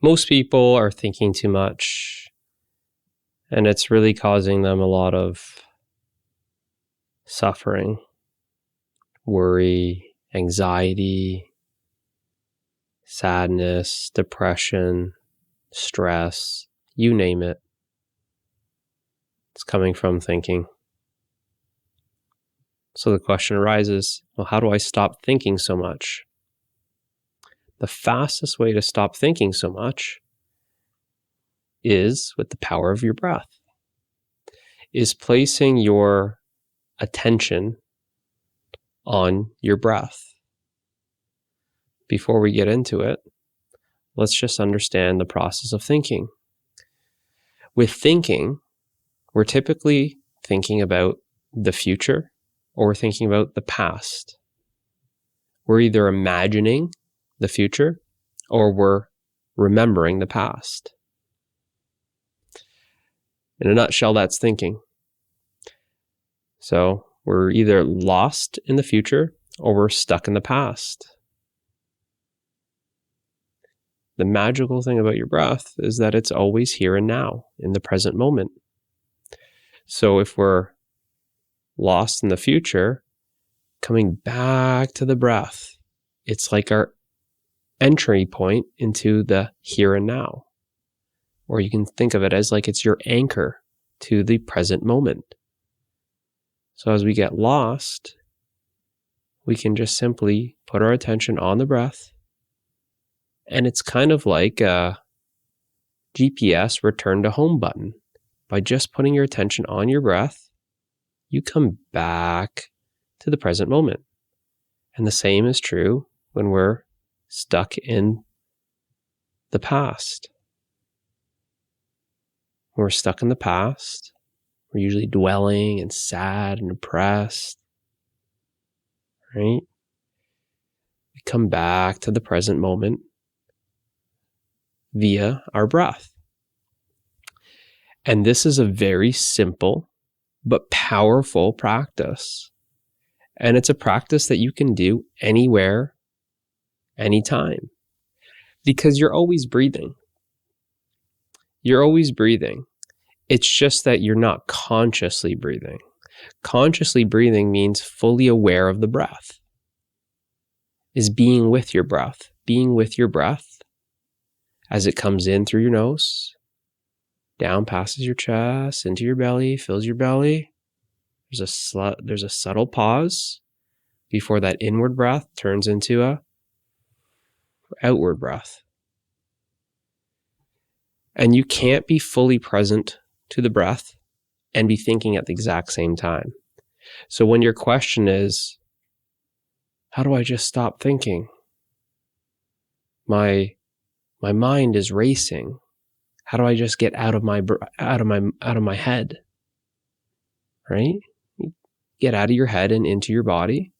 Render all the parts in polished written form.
most people are thinking too much, and it's really causing them a lot of suffering, worry, anxiety, sadness, depression, stress, you name it. It's coming from thinking. So the question arises, well, how do I stop thinking so much? The fastest way to stop thinking so much is with the power of your breath, is placing your attention on your breath. Before we get into it, let's just understand the process of thinking. With thinking, we're typically thinking about the future or we're thinking about the past. We're either imagining the future or we're remembering the past. In a nutshell, that's thinking. So we're either lost in the future or we're stuck in the past. The magical thing about your breath is that it's always here and now, in the present moment. So if we're lost in the future, coming back to the breath, it's like our entry point into the here and now. Or you can think of it as like it's your anchor to the present moment. So as we get lost, we can just simply put our attention on the breath. And it's kind of like a GPS return to home button. By just putting your attention on your breath, you come back to the present moment. And the same is true when we're stuck in the past. When we're stuck in the past, we're usually dwelling and sad and depressed, right? We come back to the present moment via our breath. And this is a very simple but powerful practice. And it's a practice that you can do anywhere, anytime, because you're always breathing. You're always breathing. It's just that you're not consciously breathing. Consciously breathing means fully aware of the breath, is being with your breath, as it comes in through your nose, down passes your chest, into your belly, fills your belly. There's a subtle pause before that inward breath turns into a outward breath. And you can't be fully present to the breath and be thinking at the exact same time. So when your question is, how do I just stop thinking? My mind is racing. How do I just get out of my head? Right? Get out of your head and into your body.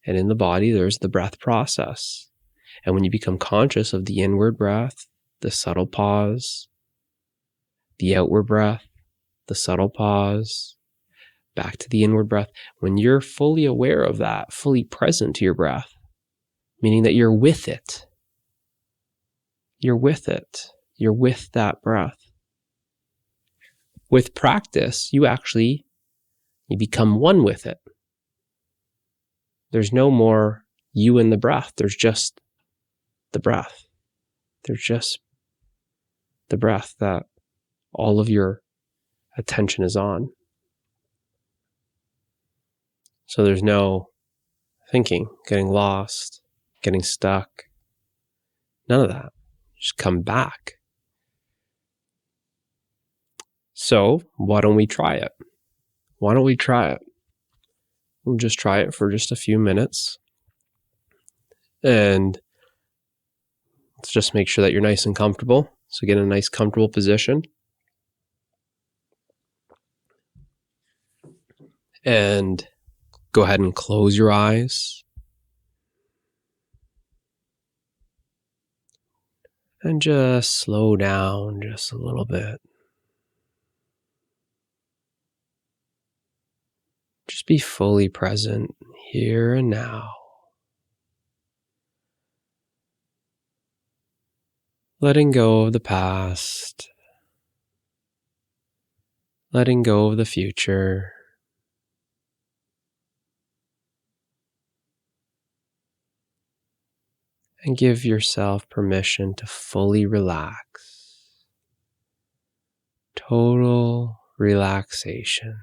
And in the body, there's the breath process. And when you become conscious of the inward breath, the subtle pause, the outward breath, the subtle pause, back to the inward breath, when you're fully aware of that, fully present to your breath, meaning that you're with it, you're with that breath. With practice, you become one with it. There's no more you and the breath. There's just the breath. There's just the breath that all of your attention is on. So there's no thinking, getting lost, getting stuck. None of that. Just come back. So why don't we try it? We'll just try it for just a few minutes. And let's just make sure that you're nice and comfortable. So get in a nice comfortable position. And go ahead and close your eyes. And just slow down just a little bit. Just be fully present here and now. letting go of the past, letting go of the future, and give yourself permission to fully relax. Total relaxation.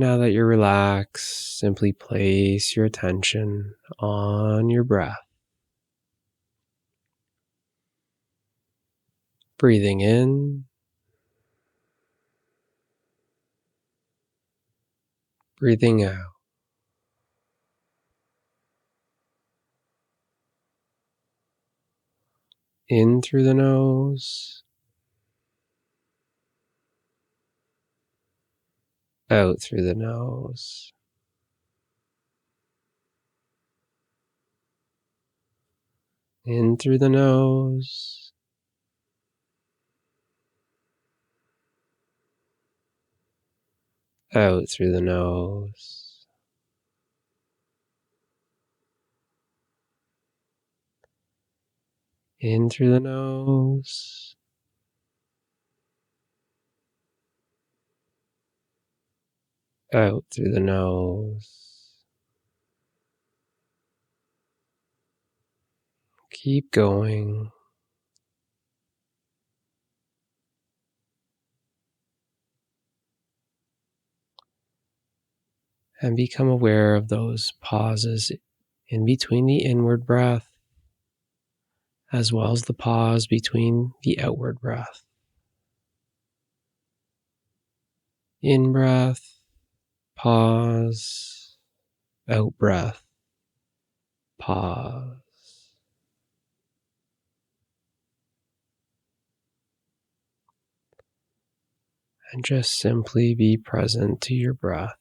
Now that you're relaxed, simply place your attention on your breath. Breathing in, breathing out. In through the nose, out through the nose. In through the nose, out through the nose. In through the nose, out through the nose. Keep going. And become aware of those pauses in between the inward breath, as well as the pause between the outward breath. In breath, pause, out breath, pause. And just simply be present to your breath,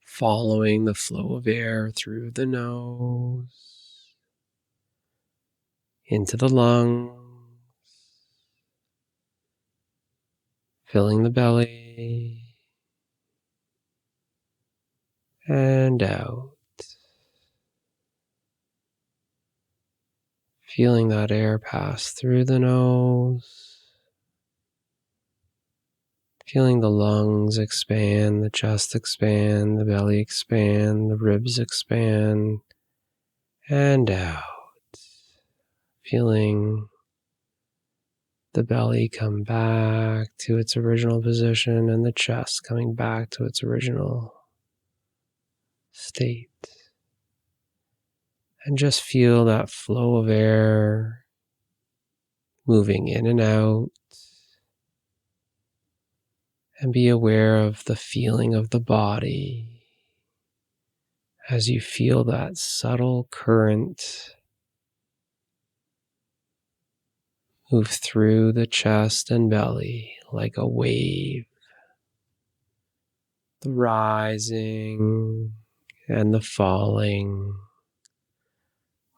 following the flow of air through the nose, into the lungs, filling the belly, and out. Feeling that air pass through the nose, feeling the lungs expand, the chest expand, the belly expand, the ribs expand, and out. Feeling the belly come back to its original position and the chest coming back to its original state. And just feel that flow of air moving in and out. And be aware of the feeling of the body as you feel that subtle current move through the chest and belly like a wave. The rising and the falling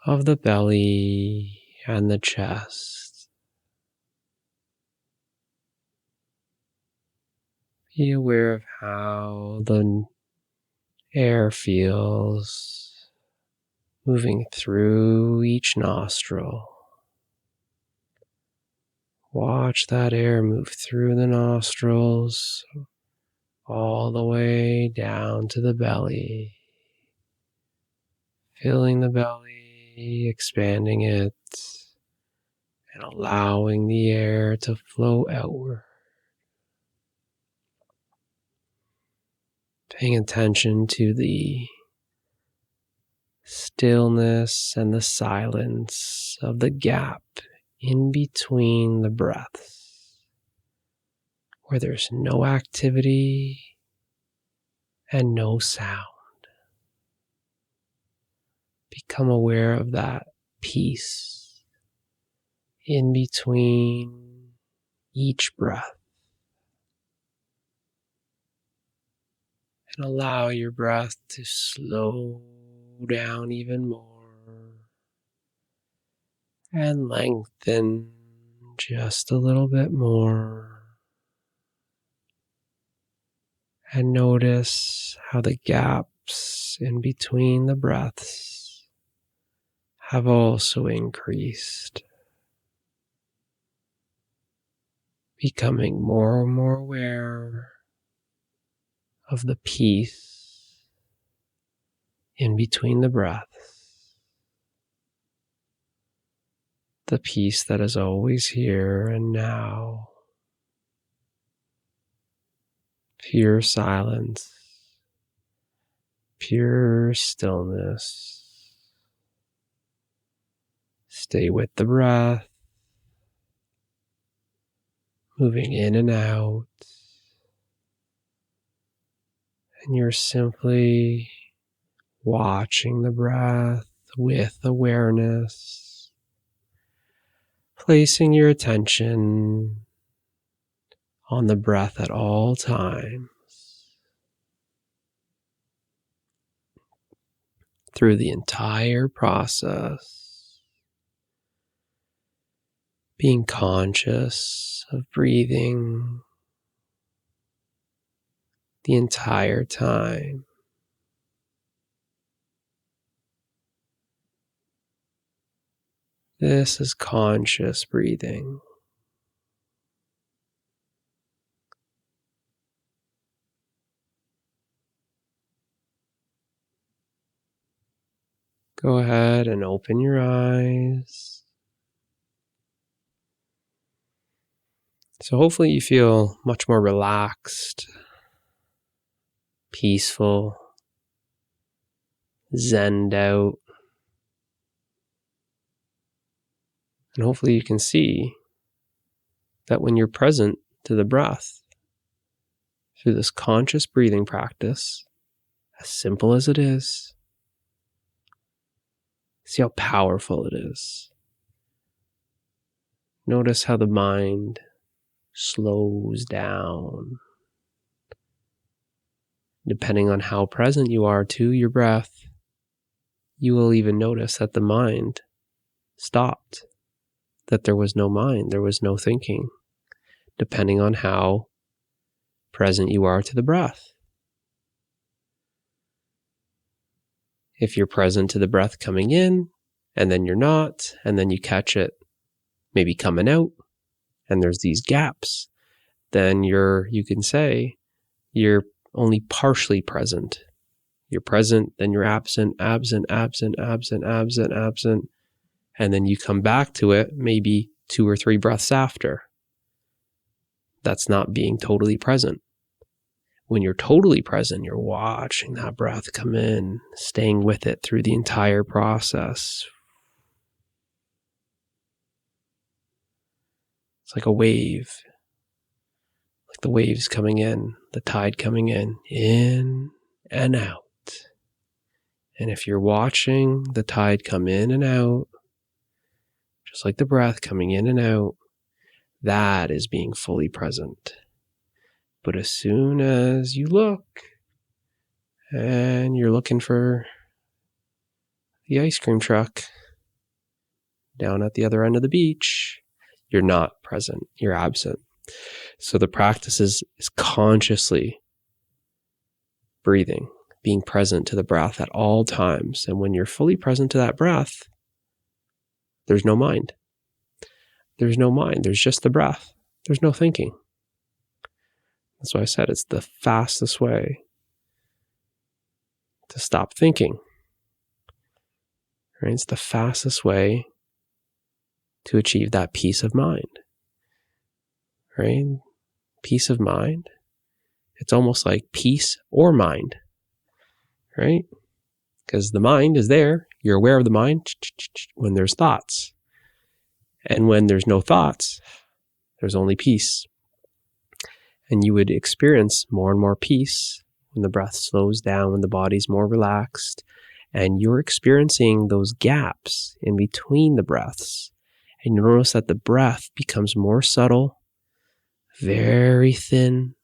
of the belly and the chest. Be aware of how the air feels moving through each nostril. Watch that air move through the nostrils all the way down to the belly, filling the belly, expanding it, and allowing the air to flow outward. Paying attention to the stillness and the silence of the gap in between the breaths, where there's no activity and no sound. Become aware of that peace in between each breath. And allow your breath to slow down even more and lengthen just a little bit more. And notice how the gaps in between the breaths have also increased, becoming more and more aware of the peace in between the breaths, the peace that is always here and now, pure silence, pure stillness. Stay with the breath, moving in and out, and you're simply watching the breath with awareness, placing your attention on the breath at all times through the entire process, being conscious of breathing the entire time. This is conscious breathing. Go ahead and open your eyes. So hopefully you feel much more relaxed, peaceful, zenned out. And hopefully you can see that when you're present to the breath, through this conscious breathing practice, as simple as it is, see how powerful it is. Notice how the mind slows down. Depending on how present you are to your breath, you will even notice that the mind stopped, that there was no mind, there was no thinking, depending on how present you are to the breath. If you're present to the breath coming in, and then you're not, and then you catch it maybe coming out, and there's these gaps, then you can say you're only partially present. You're present, then you're absent, absent, absent, absent, absent, absent, and then you come back to it maybe 2 or 3 breaths after. That's not being totally present. When you're totally present, you're watching that breath come in, staying with it through the entire process. It's like a wave, like the waves coming in, the tide coming in and out. And if you're watching the tide come in and out, just like the breath coming in and out, that is being fully present. But as soon as you look and you're looking for the ice cream truck down at the other end of the beach, you're not present, you're absent. So the practice is consciously breathing, being present to the breath at all times. And when you're fully present to that breath, there's no mind. There's no mind, there's just the breath. There's no thinking. That's why I said it's the fastest way to stop thinking. Right? It's the fastest way to achieve that peace of mind. Right? Peace of mind. It's almost like peace or mind. Right? Because the mind is there. You're aware of the mind when there's thoughts. And when there's no thoughts, there's only peace. And you would experience more and more peace when the breath slows down, when the body's more relaxed, and you're experiencing those gaps in between the breaths. And you notice that the breath becomes more subtle, very thin,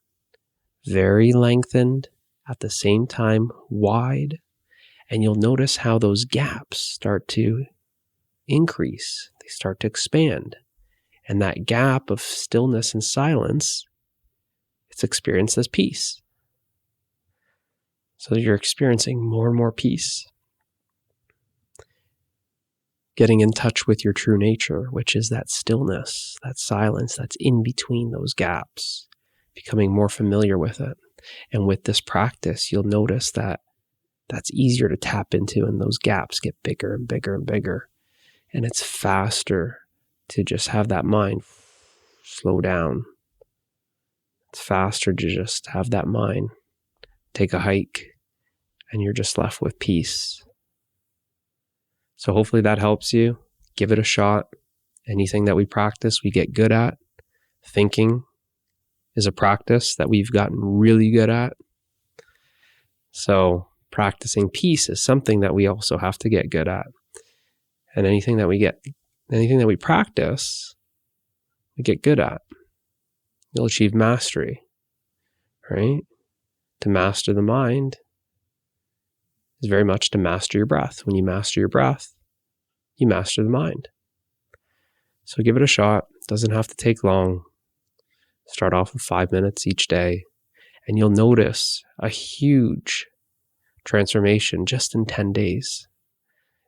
very lengthened, at the same time wide. And you'll notice how those gaps start to increase. They start to expand. And that gap of stillness and silence, it's experienced as peace. so that you're experiencing more and more peace. Getting in touch with your true nature, which is that stillness, that silence that's in between those gaps, becoming more familiar with it. And with this practice, you'll notice that that's easier to tap into, and those gaps get bigger and bigger and bigger. And it's faster to just have that mind slow down. It's faster to just have that mind take a hike, and you're just left with peace. So hopefully that helps you. Give it a shot. Anything that we practice, we get good at. Thinking is a practice that we've gotten really good at. So practicing peace is something that we also have to get good at. And anything that we practice, we get good at. You'll achieve mastery, right? To master the mind is very much to master your breath. When you master your breath, you master the mind. So give it a shot. It doesn't have to take long. Start off with 5 minutes each day, and you'll notice a huge transformation just in 10 days.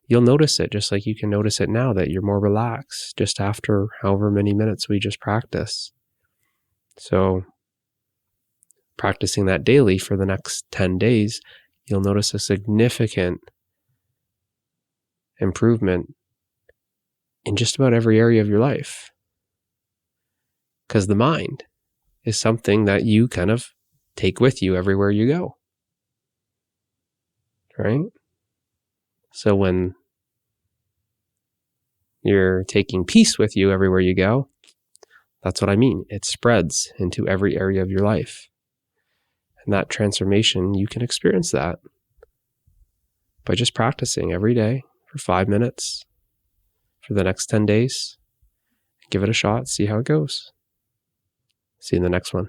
You'll notice it just like you can notice it now that you're more relaxed just after however many minutes we just practice. So practicing that daily for the next 10 days, you'll notice a significant improvement in just about every area of your life. Because the mind is something that you kind of take with you everywhere you go. Right? So when you're taking peace with you everywhere you go, that's what I mean. It spreads into every area of your life. And that transformation, you can experience that by just practicing every day for 5 minutes for the next 10 days. Give it a shot, see how it goes. See you in the next one.